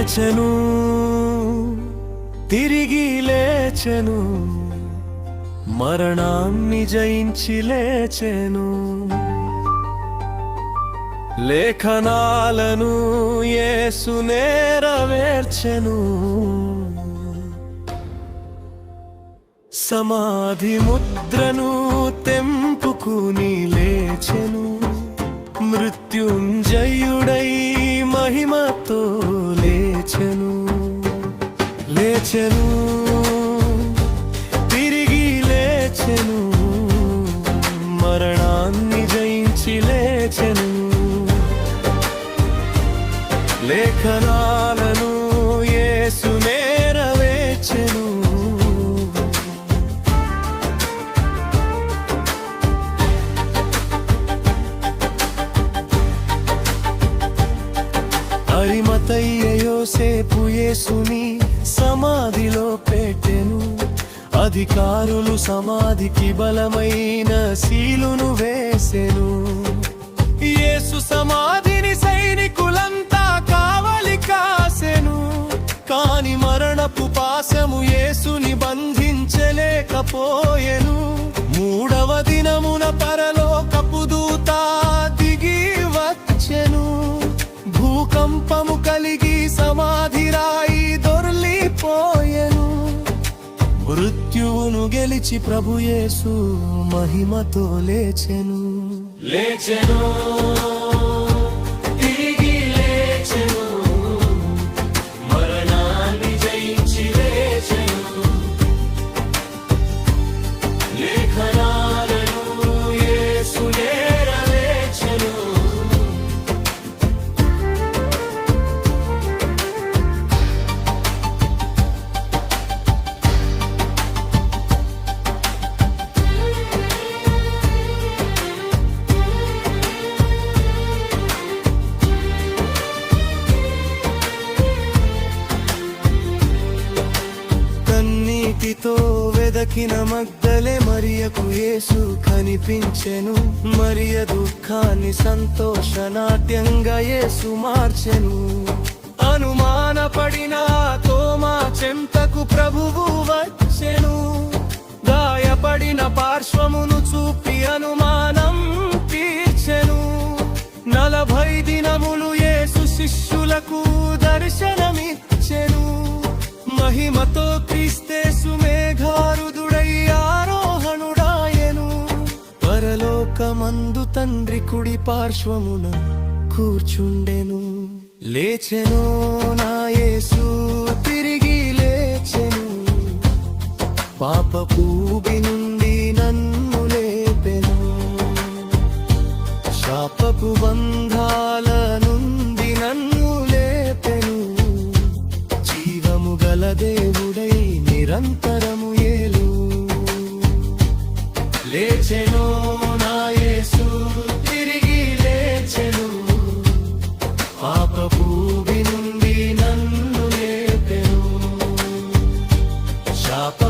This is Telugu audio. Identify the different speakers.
Speaker 1: లేచెను, తిరిగి లేచెను, మరణాన్ని జయించి లేచెను. లేఖనాలను యేసు నెరవేర్చెను. సమాధి ముద్రను తెంపుకుని లేచెను. మృత్యుంజయుడై మహిమతో లేచెను. లేచెను, తిరిగి లేచెను, మరణాన్ని జయించి లేచెను. లేఖనాలను యేసు నెరవేర్చెను. అరిమతయ్య యోసేపు యేసుని సమాధిలో పెట్టెను. అధికారులు సమాధికి బలమైన సీలును వేసెను. యేసు సమాధిని సైనికులంతా కావలి కాసెను. కాని మరణపు పాశము యేసుని బంధించలేకపోయెను. మూడవ దినమున పరలోకపు దూత దిగి వచ్చెను. భూకంపము కలిగి సమాధి రాయి దొర్లిపోయెను. మృత్యువును గెలిచి ప్రభు యేసు మహిమతో లేచెను. లేచెను, తిరిగి లేచెను, మరణాన్ని జయించి లేచెను. లేఖనాలను యేసు నెరవేర్చెను. కన్నీటితో వెదకిన మగ్దలే మరియకు యేసు కనిపించెను. మరియ దుఃఖాన్ని సంతోషనాట్యంగా యేసు మార్చెను. అనుమానపడిన తోమా చెంతకు ప్రభువు వచ్చెను. గాయపడిన పార్శ్వమును చూపి అనుమానం తీర్చెను. 40 దినములు యేసు శిష్యులకు దర్శనమిచ్చెను. మహిమతో క్రీస్తేసు మేఘారుదుడై ఆరోహణుడాయెను. పరలోకమందు తండ్రి కుడి పార్శ్వమున కూర్చుండెను. లేచెను నా యేసు, తిరిగి లేచెను. పాపపు ఊబి నుండి నన్ను లేపెను. శాపపు బంధాల నుండి నన్ను లేపెను. జీవము గల దేవుడై నిరంతరము ఏలు. లేచెను నా యేసు, తిరిగి లేచెను. పాపపు ఊబి నుండి నన్ను లేపెను. శాప